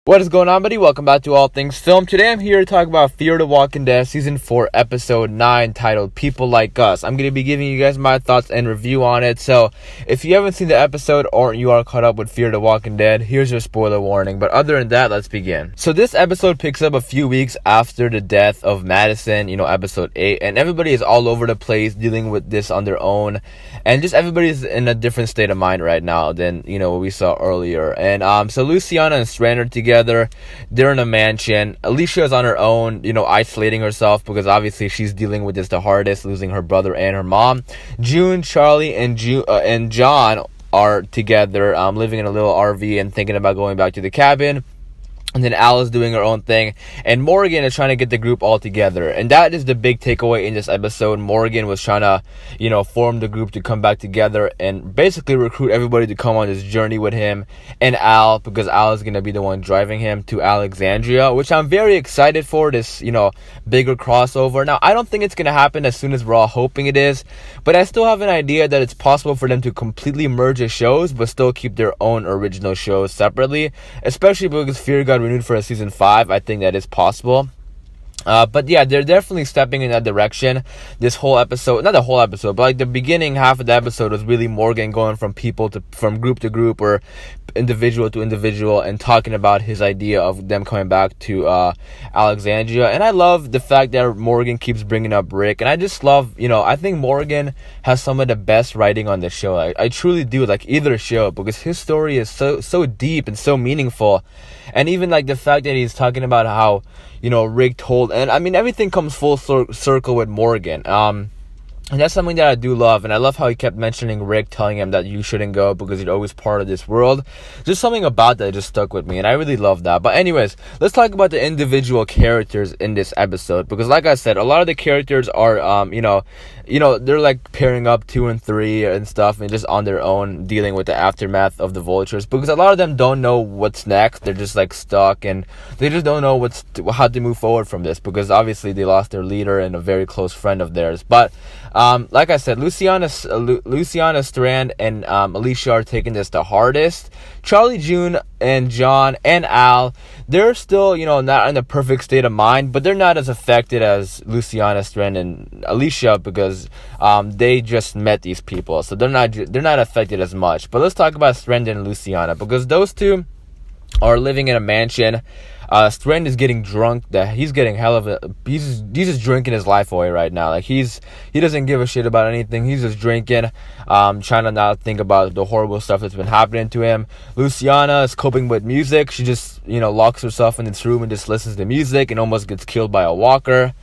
What is going on, buddy? Welcome back to All Things Film. Today I'm here to talk about Fear the Walking Dead Season 4, Episode 9, titled People Like Us. I'm going to be giving you guys my thoughts and review on it. So, if you haven't seen the episode or you are caught up with Fear the Walking Dead, here's your spoiler warning. But other than that, let's begin. So, this episode picks up a few weeks after the death of Madison, Episode 8. And everybody is all over the place dealing with this on their own. And just everybody's in a different state of mind right now than, what we saw earlier. And so Luciana and Strand are together. They're in a mansion. Alicia is on her own, isolating herself because obviously she's dealing with this the hardest, losing her brother and her mom. June, Charlie, and John are together, living in a little RV and thinking about going back to the cabin. And then Al is doing her own thing. And Morgan is trying to get the group all together. And that is the big takeaway in this episode. Morgan was trying to, form the group to come back together and basically recruit everybody to come on this journey with him and Al, because Al is going to be the one driving him to Alexandria, which I'm very excited for, this, bigger crossover. Now, I don't think it's going to happen as soon as we're all hoping it is, but I still have an idea that it's possible for them to completely merge the shows, but still keep their own original shows separately, especially because Fear got renewed for a season 5. I think that is possible. But yeah, they're definitely stepping in that direction. This whole episode, not the whole episode, but like the beginning half of the episode was really Morgan going from group to group or individual to individual and talking about his idea of them coming back to Alexandria. And I love the fact that Morgan keeps bringing up Rick. And I just love, I think Morgan has some of the best writing on the show. I truly do, like either show, because his story is so deep and so meaningful. And even like the fact that he's talking about how, Rick told, and I mean, everything comes full circle with Morgan. And that's something that I do love. And I love how he kept mentioning Rick telling him that you shouldn't go because you're always part of this world. Just something about that just stuck with me. And I really love that. But anyways, let's talk about the individual characters in this episode. Because like I said, a lot of the characters are, they're like pairing up 2 and 3 and stuff. And just on their own dealing with the aftermath of the vultures. Because a lot of them don't know what's next. They're just like stuck. And they just don't know how to move forward from this. Because obviously they lost their leader and a very close friend of theirs. But like I said, Luciana, Strand, and Alicia are taking this the hardest. Charlie, June, and John, and Al, they're still, not in the perfect state of mind, but they're not as affected as Luciana, Strand, and Alicia because they just met these people, so they're not affected as much. But let's talk about Strand and Luciana, because those two are living in a mansion. Strand is getting drunk. He's getting he's just drinking his life away right now. Like he doesn't give a shit about anything. He's just drinking, trying to not think about the horrible stuff that's been happening to him. Luciana is coping with music. She just locks herself in this room and just listens to music and almost gets killed by a walker.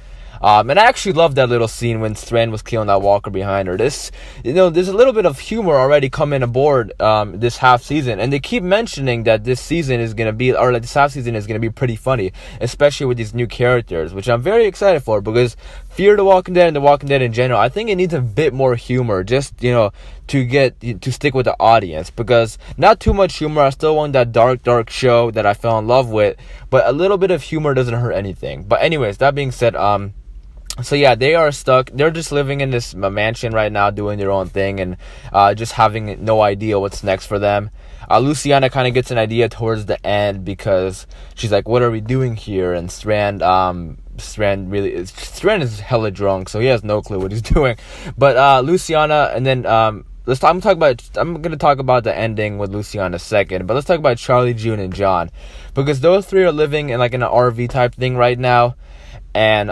And I actually love that little scene when Strand was killing that walker behind her. There's a little bit of humor already coming aboard this half season, and they keep mentioning that this season is gonna be, or like this half season is gonna be pretty funny, especially with these new characters, which I'm very excited for, because Fear the Walking Dead and The Walking Dead in general, I think it needs a bit more humor, just to stick with the audience, because not too much humor. I still want that dark show that I fell in love with, but a little bit of humor doesn't hurt anything. But anyways, that being said, so yeah, they are stuck. They're just living in this mansion right now, doing their own thing, and just having no idea what's next for them. Luciana kind of gets an idea towards the end because she's like, "What are we doing here?" And Strand is hella drunk, so he has no clue what he's doing. But Luciana, and then I'm gonna talk about the ending with Luciana in a second. But let's talk about Charlie, June, and John, because those three are living in like an RV type thing right now. And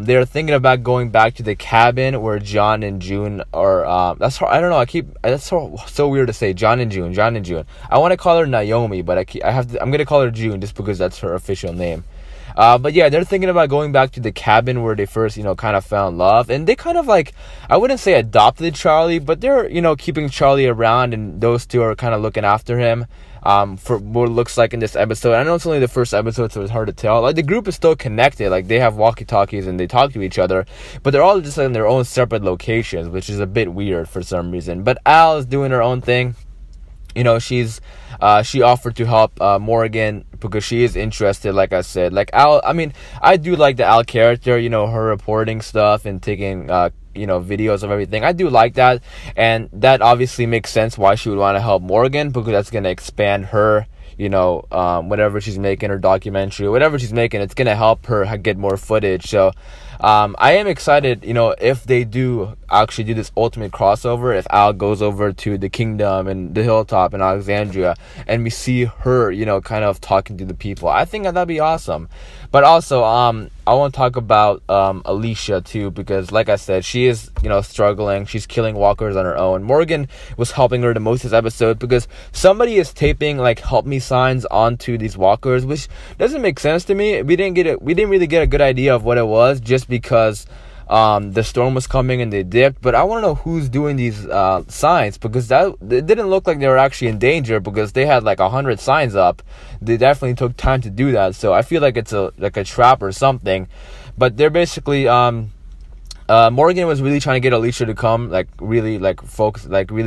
they're thinking about going back to the cabin where John and June are. That's I don't know. That's so weird to say. John and June. I want to call her Naomi, but I'm gonna call her June just because that's her official name. But yeah, they're thinking about going back to the cabin where they first, kind of fell in love. And they kind of like, I wouldn't say adopted Charlie, but they're, keeping Charlie around, and those two are kind of looking after him. For what it looks like in this episode. I know it's only the first episode, so it's hard to tell. Like, the group is still connected. Like, they have walkie-talkies and they talk to each other, but they're all just in their own separate locations, which is a bit weird for some reason. But Al is doing her own thing. She offered to help Morgan because she is interested, like I said. Like, Al, I mean, I do like the Al character, her reporting stuff and taking videos of everything. I do like that, and that obviously makes sense why she would want to help Morgan, because that's going to expand her whatever she's making, her documentary, whatever she's making, it's gonna help her get more footage. So I am excited, if they do actually do this ultimate crossover, if Al goes over to the Kingdom and the Hilltop in Alexandria, and we see her, kind of talking to the people. I think that'd be awesome. But also, I want to talk about Alicia too, because like I said, she is, struggling. She's killing walkers on her own. Morgan was helping her the most this episode because somebody is taping like "help me" signs onto these walkers, which doesn't make sense to me. We didn't really get a good idea of what it was, just because the storm was coming and they dipped. But I want to know who's doing these signs, because it didn't look like they were actually in danger, because they had like 100 signs up. They definitely took time to do that, so I feel like it's a trap or something. But they're basically Morgan was really trying to get Alicia to come, really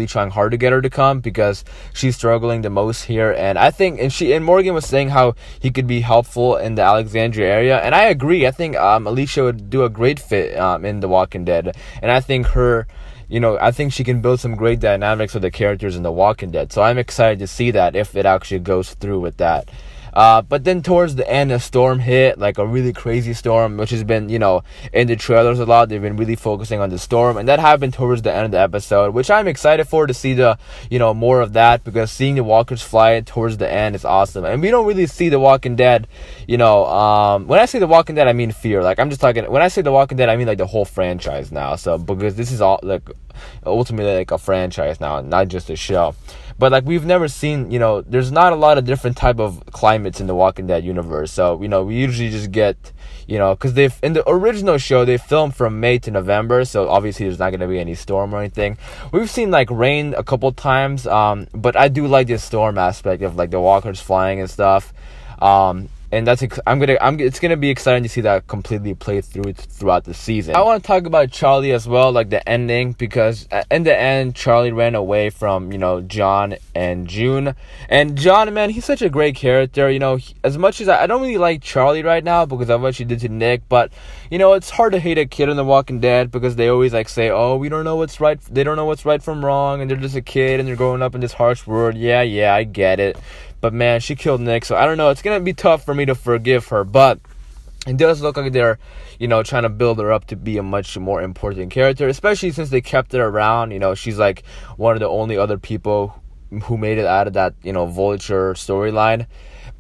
trying hard to get her to come, because she's struggling the most here. And I think, and Morgan was saying how he could be helpful in the Alexandria area, and I agree. I think Alicia would do a great fit in The Walking Dead, and I think I think she can build some great dynamics with the characters in The Walking Dead. So I'm excited to see that, if it actually goes through with that. But then towards the end, a storm hit, like a really crazy storm, which has been, in the trailers a lot. They've been really focusing on the storm, and that happened towards the end of the episode, which I'm excited for, to see the, more of that, because seeing the walkers fly towards the end is awesome. And we don't really see The Walking Dead, when I say The Walking Dead, I mean Fear. Like, I'm just talking, when I say The Walking Dead, I mean like the whole franchise now. So, because this is all like ultimately like a franchise now, not just a show. But like, we've never seen, there's not a lot of different type of climates in the Walking Dead universe. So, we usually just get, because in the original show, they filmed from May to November. So obviously there's not going to be any storm or anything. We've seen like rain a couple times. But I do like this storm aspect of like the walkers flying and stuff. And it's gonna be exciting to see that completely play throughout the season. I want to talk about Charlie as well, like the ending, because in the end, Charlie ran away from John and June. And John, man, he's such a great character. As much as I don't really like Charlie right now because of what she did to Nick, but it's hard to hate a kid in The Walking Dead, because they always like say, oh, we don't know what's right. They don't know what's right from wrong, and they're just a kid and they're growing up in this harsh world. Yeah, I get it. But man, she killed Nick, so I don't know. It's going to be tough for me to forgive her, but it does look like they're, trying to build her up to be a much more important character, especially since they kept her around. She's like one of the only other people who made it out of that, Vulture storyline.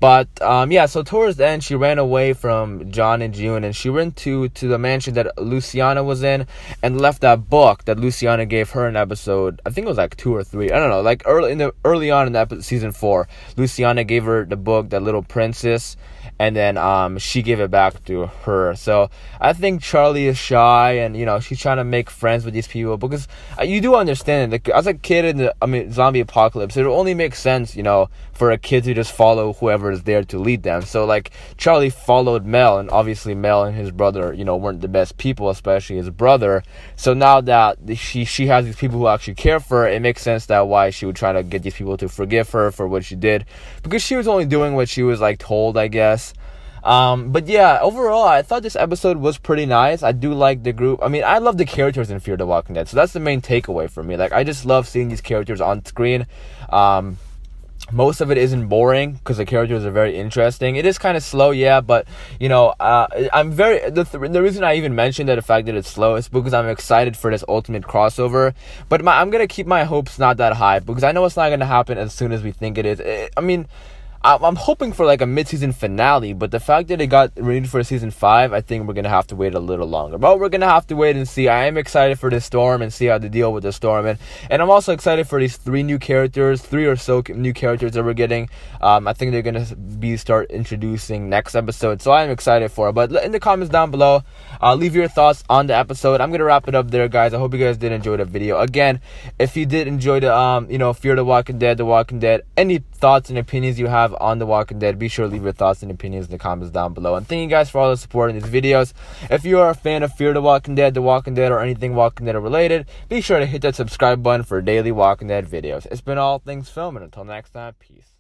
But, so towards the end, she ran away from John and June, and she went to the mansion that Luciana was in, and left that book that Luciana gave her in episode, I think it was like 2 or 3, I don't know, like early on in season 4, Luciana gave her the book, that Little Princess, and then she gave it back to her. So I think Charlie is shy, and she's trying to make friends with these people, because you do understand, like, as a kid in the zombie apocalypse, it only makes sense for a kid to just follow whoever is there to lead them. So like, Charlie followed Mel, and obviously Mel and his brother weren't the best people, especially his brother. So now that she has these people who actually care for her, it makes sense that why she would try to get these people to forgive her for what she did, because she was only doing what she was like told, I guess. But yeah, overall, I thought this episode was pretty nice. I do like the group. I love the characters in Fear the Walking Dead, so that's the main takeaway for me. Like, I just love seeing these characters on screen. Most of it isn't boring, because the characters are very interesting. It is kind of slow, yeah, but I'm very the reason I even mentioned that the fact that it's slow is because I'm excited for this ultimate crossover. But I'm gonna keep my hopes not that high, because I know it's not gonna happen as soon as we think it is. I'm hoping for like a mid-season finale, but the fact that it got renewed for season 5, I think we're going to have to wait a little longer. But we're going to have to wait and see. I am excited for this storm and see how they deal with the storm. And I'm also excited for these 3 or so new characters that we're getting. I think they're going to start introducing next episode, so I'm excited for it. But in the comments down below, leave your thoughts on the episode. I'm going to wrap it up there, guys. I hope you guys did enjoy the video. Again, if you did enjoy the Fear the Walking Dead, any thoughts and opinions you have on The Walking Dead, be sure to leave your thoughts and opinions in the comments down below. And thank you guys for all the support in these videos. If you are a fan of Fear the Walking Dead, or anything Walking Dead related, be sure to hit that subscribe button for daily Walking Dead videos. It's been all things film, and until next time, peace.